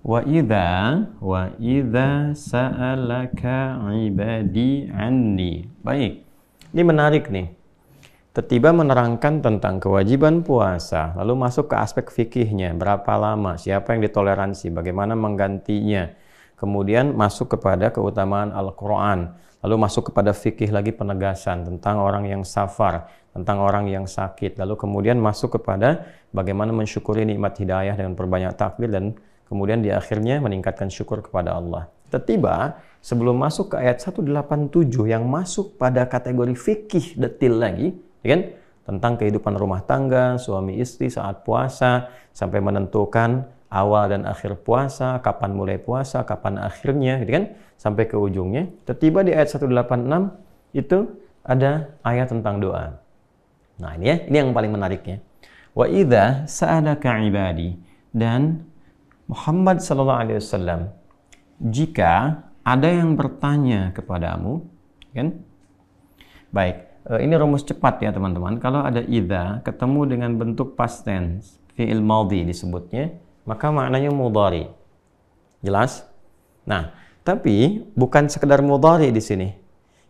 Wa idza sa'alaka ibadi anni. Baik. Ini menarik nih. Tiba menerangkan tentang kewajiban puasa, lalu masuk ke aspek fikihnya, berapa lama, siapa yang ditoleransi, bagaimana menggantinya. Kemudian masuk kepada keutamaan Al-Qur'an, lalu masuk kepada fikih lagi penegasan tentang orang yang safar, tentang orang yang sakit, lalu kemudian masuk kepada bagaimana mensyukuri nikmat hidayah dengan perbanyak takbir, dan kemudian di akhirnya meningkatkan syukur kepada Allah. Tiba sebelum masuk ke ayat 187 yang masuk pada kategori fikih detil lagi, ya kan? Tentang kehidupan rumah tangga, suami istri saat puasa, sampai menentukan awal dan akhir puasa, kapan mulai puasa, kapan akhirnya, gitu kan? Sampai ke ujungnya. Tiba di ayat 186 itu ada ayat tentang doa. Nah, ini ya, ini yang paling menariknya. Wa idza sa'alaka ibadi, dan Muhammad sallallahu alaihi wasallam, jika ada yang bertanya kepadamu, kan? Baik. Ini rumus cepat ya teman-teman. Kalau ada idza ketemu dengan bentuk past tense, fi'il madhi disebutnya, maka maknanya mudhari. Jelas? Nah, tapi bukan sekedar mudhari di sini.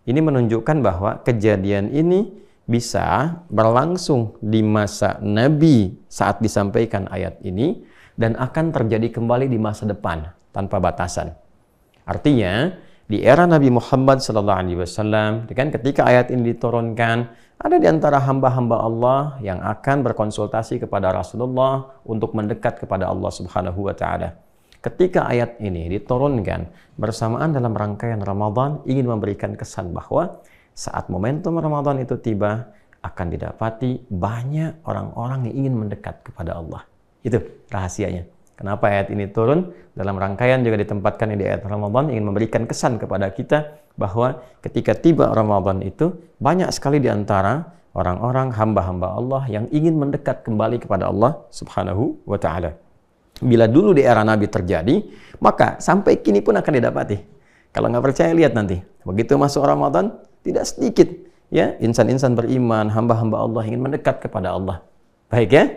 Ini menunjukkan bahwa kejadian ini bisa berlangsung di masa Nabi saat disampaikan ayat ini dan akan terjadi kembali di masa depan tanpa batasan. Artinya, di era Nabi Muhammad SAW, kan ketika ayat ini diturunkan, ada di antara hamba-hamba Allah yang akan berkonsultasi kepada Rasulullah untuk mendekat kepada Allah Subhanahu wa Ta'ala. Ketika ayat ini diturunkan bersamaan dalam rangkaian Ramadan, ingin memberikan kesan bahwa saat momentum Ramadan itu tiba, akan didapati banyak orang-orang yang ingin mendekat kepada Allah. Itu rahasianya. Kenapa ayat ini turun? Dalam rangkaian juga ditempatkan di ayat Ramadan, ingin memberikan kesan kepada kita bahwa ketika tiba Ramadan itu, banyak sekali di antara orang-orang hamba-hamba Allah yang ingin mendekat kembali kepada Allah Subhanahu wa Ta'ala. Bila dulu di era Nabi terjadi, maka sampai kini pun akan didapati. Kalau nggak percaya, lihat nanti. Begitu masuk Ramadan, tidak sedikit ya insan-insan beriman, hamba-hamba Allah ingin mendekat kepada Allah. Baik ya?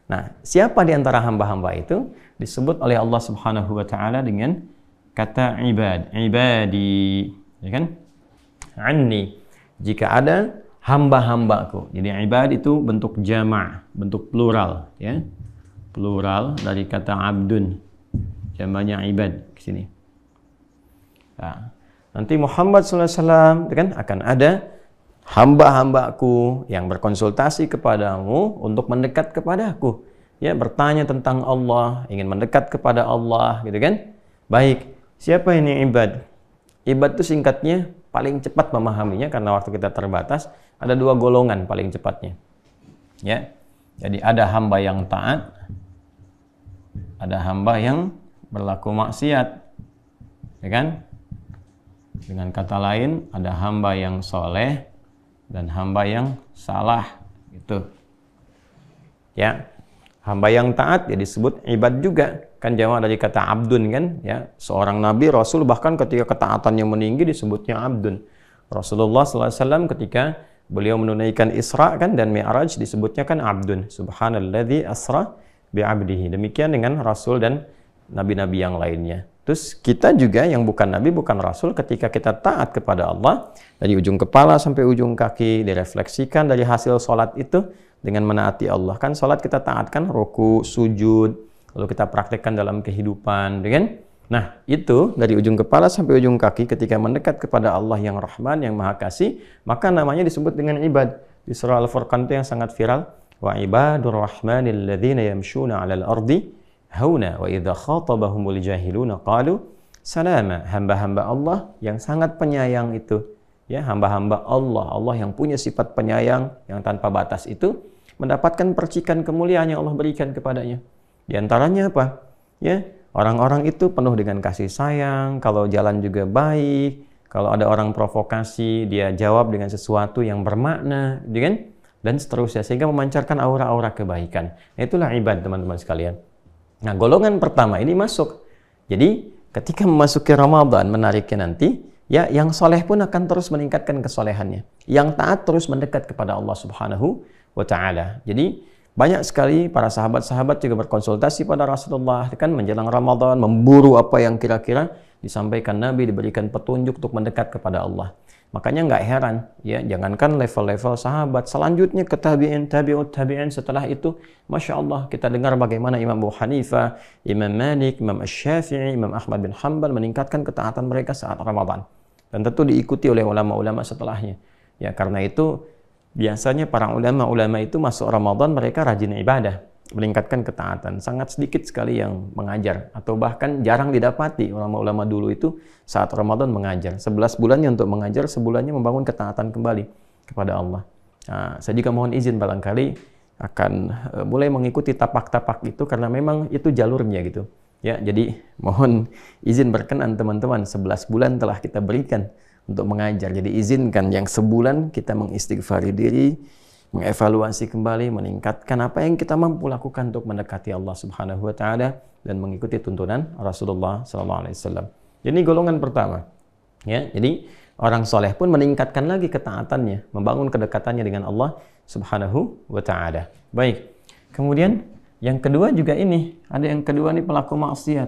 Nah, siapa di antara hamba-hamba itu disebut oleh Allah Subhanahu wa Ta'ala dengan kata ibadi, ya kan? Anni, jika ada hamba-hambaku. Jadi ibad itu bentuk jama', bentuk plural, ya. Plural dari kata abdun, jamaknya ibad ke sini. Nah, nanti Muhammad SAW kan akan ada hamba-hambaku yang berkonsultasi kepadamu untuk mendekat kepadaku, ya, bertanya tentang Allah, ingin mendekat kepada Allah, gitu kan? Baik, siapa ini ibad? Ibad itu singkatnya, paling cepat memahaminya karena waktu kita terbatas, ada dua golongan paling cepatnya, ya. Jadi ada hamba yang taat, ada hamba yang berlaku maksiat, ya kan? Dengan kata lain, ada hamba yang soleh dan hamba yang salah, gitu. Ya, hamba yang taat ya disebut ibad juga, kan jamak dari kata abdun kan, ya. Seorang nabi, rasul, bahkan ketika ketaatannya meninggi disebutnya abdun. Rasulullah SAW ketika beliau menunaikan Isra kan dan Mi'raj disebutnya kan abdun. Subhanalladzi asra bi'abdihi. Demikian dengan rasul dan nabi-nabi yang lainnya. Terus kita juga yang bukan nabi, bukan rasul, ketika kita taat kepada Allah dari ujung kepala sampai ujung kaki, direfleksikan dari hasil sholat itu dengan menaati Allah. Kan sholat kita taatkan, ruku, sujud, lalu kita praktekkan dalam kehidupan, kan? Nah, itu dari ujung kepala sampai ujung kaki ketika mendekat kepada Allah yang Rahman, yang Maha Kasih, maka namanya disebut dengan ibad. Di surah Al-Furqan itu yang sangat viral, wa ibadur rahmanil ladzina yamshuna 'alal ardi hauna wa idza khatabahumul jahiluna qalu salama. Hamba-hamba Allah yang sangat penyayang itu, ya, hamba-hamba Allah, Allah yang punya sifat penyayang yang tanpa batas itu mendapatkan percikan kemuliaan yang Allah berikan kepadanya. Di antaranya apa? Ya, orang-orang itu penuh dengan kasih sayang, kalau jalan juga baik, kalau ada orang provokasi dia jawab dengan sesuatu yang bermakna, kan? Dan seterusnya, sehingga memancarkan aura-aura kebaikan. Nah, itulah ibad, teman-teman sekalian. Nah, golongan pertama ini masuk. Jadi, ketika memasuki Ramadan, menariknya nanti, ya, yang soleh pun akan terus meningkatkan kesolehannya. Yang taat terus mendekat kepada Allah Subhanahu wa Ta'ala. Jadi, Banyak sekali para sahabat-sahabat juga berkonsultasi pada Rasulullah kan menjelang Ramadan, memburu apa yang kira-kira disampaikan Nabi, diberikan petunjuk untuk mendekat kepada Allah. Makanya nggak heran, ya, jangankan level-level sahabat, selanjutnya ke tabi'in, tabi'ut tabi'in, setelah itu, Masya Allah, kita dengar bagaimana Imam Abu Hanifah, Imam Malik, Imam Asy-Syafi'i, Imam Ahmad bin Hanbal meningkatkan ketaatan mereka saat Ramadan. Dan tentu diikuti oleh ulama-ulama setelahnya. Ya, karena itu, biasanya para ulama-ulama itu masuk Ramadan mereka rajin ibadah, meningkatkan ketaatan. Sangat sedikit sekali yang mengajar, atau bahkan jarang didapati ulama-ulama dulu itu saat Ramadan mengajar. 11 bulannya untuk mengajar, sebulannya membangun ketaatan kembali kepada Allah. Nah, saya juga mohon izin barangkali akan mulai mengikuti tapak-tapak itu karena memang itu jalurnya gitu. Ya, jadi mohon izin berkenan teman-teman, 11 bulan telah kita berikan untuk mengajar. Jadi izinkan yang sebulan kita mengistighfari diri, mengevaluasi kembali, meningkatkan apa yang kita mampu lakukan untuk mendekati Allah Subhanahu wa taala dan mengikuti tuntunan Rasulullah sallallahu alaihi wasallam. Jadi golongan pertama. Ya, jadi orang soleh pun meningkatkan lagi ketaatannya, membangun kedekatannya dengan Allah Subhanahu wa taala. Baik. Kemudian yang kedua juga ini, ada yang kedua nih pelaku maksiat,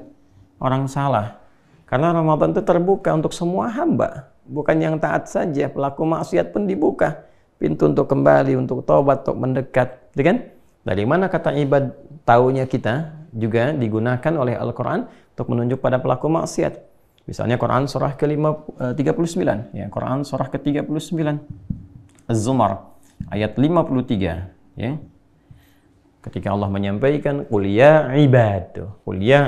orang salah. Karena Ramadan itu terbuka untuk semua hamba. Bukan yang taat saja, pelaku maksiat pun dibuka pintu untuk kembali, untuk taubat, untuk mendekat, gitu kan? Dari mana kata ibad taunya kita juga digunakan oleh Al-Quran untuk menunjuk pada pelaku maksiat. Misalnya Quran surah ke-39, ya, Quran surah ke-39, Az-Zumar ayat 53, ya. Ketika Allah menyampaikan qul ya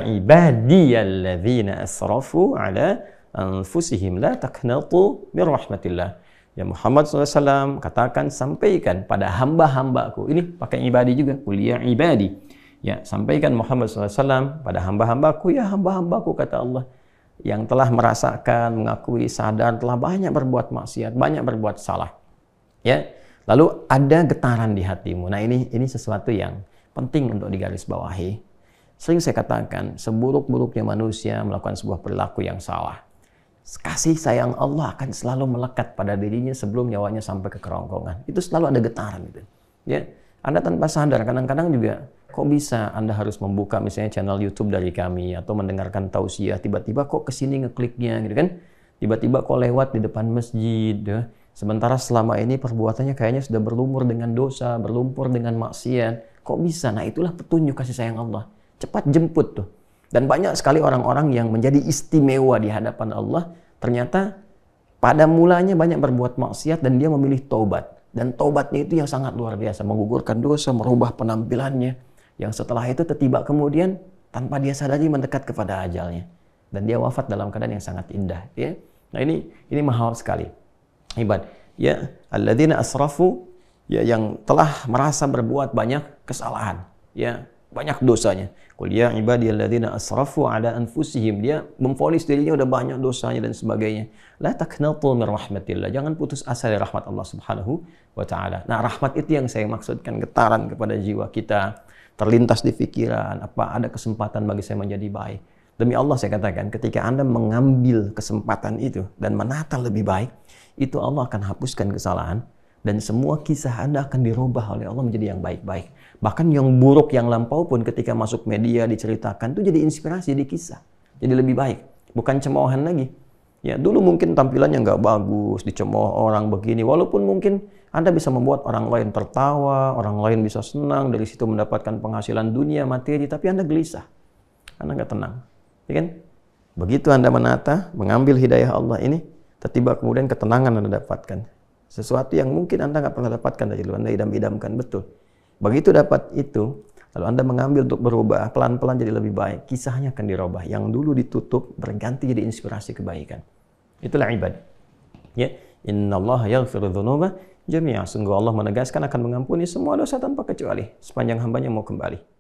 ibadiyalladzina asrafu ala anfusihim la taqnatu min rahmatillah. Ya Muhammad SAW katakan, sampaikan pada hamba-hambaku. Ini pakai ibadi juga, qul ya ibadi. Ya, sampaikan Muhammad SAW pada hamba-hambaku, ya hamba-hambaku kata Allah, yang telah merasakan, mengakui, sadar telah banyak berbuat maksiat, banyak berbuat salah. Ya. Lalu ada getaran di hatimu. Nah, ini sesuatu yang penting untuk digarisbawahi. Sering saya katakan, seburuk-buruknya manusia melakukan sebuah perilaku yang salah, kasih sayang Allah akan selalu melekat pada dirinya sebelum nyawanya sampai ke kerongkongan. Itu selalu ada getaran gitu. Ya, Anda tanpa sadar kadang-kadang juga, kok bisa Anda harus membuka misalnya channel YouTube dari kami atau mendengarkan tausiah, tiba-tiba kok kesini ngekliknya gitu kan? Tiba-tiba kok lewat di depan masjid, ya? Sementara selama ini perbuatannya kayaknya sudah berlumur dengan dosa, berlumpur dengan maksiat. Kok bisa? Nah, itulah petunjuk kasih sayang Allah. Cepat jemput tuh. Dan banyak sekali orang-orang yang menjadi istimewa di hadapan Allah, ternyata pada mulanya banyak berbuat maksiat dan dia memilih taubat. Dan taubatnya itu yang sangat luar biasa, menggugurkan dosa, merubah penampilannya. Yang setelah itu tiba kemudian tanpa dia sadari mendekat kepada ajalnya. Dan dia wafat dalam keadaan yang sangat indah. Ya? Nah, ini mahal sekali. Ibad, ya, alladzina asrafu, ya, yang telah merasa berbuat banyak kesalahan, ya, banyak dosanya. Qul ya ibadiyalladzina asrafu ala anfusihim, dia memvonis dirinya udah banyak dosanya dan sebagainya. La taqnatu min rahmatillah, jangan putus asa dari rahmat Allah Subhanahu wa taala. Nah, rahmat itu yang saya maksudkan, getaran kepada jiwa kita, terlintas di pikiran, apa ada kesempatan bagi saya menjadi baik. Demi Allah saya katakan, ketika Anda mengambil kesempatan itu dan menata lebih baik, itu Allah akan hapuskan kesalahan dan semua kisah Anda akan dirubah oleh Allah menjadi yang baik-baik. Bahkan yang buruk, yang lampau pun ketika masuk media diceritakan itu jadi inspirasi, di kisah. Jadi lebih baik, bukan cemoohan lagi. Ya, dulu mungkin tampilannya nggak bagus, dicemooh orang begini, walaupun mungkin Anda bisa membuat orang lain tertawa, orang lain bisa senang, dari situ mendapatkan penghasilan dunia, materi, tapi Anda gelisah. Anda nggak tenang. Ya kan? Begitu Anda menata, mengambil hidayah Allah ini, tiba-tiba kemudian ketenangan Anda dapatkan. Sesuatu yang mungkin Anda nggak pernah dapatkan dari dulu, Anda idam-idamkan, betul. Begitu dapat itu, lalu Anda mengambil untuk berubah, pelan-pelan jadi lebih baik, kisahnya akan dirubah. Yang dulu ditutup, berganti jadi inspirasi kebaikan. Itulah ibad. Ya, innallaha yaghfiru dzunuba jami'a. Sungguh Allah menegaskan akan mengampuni semua dosa tanpa kecuali, sepanjang hambanya mau kembali.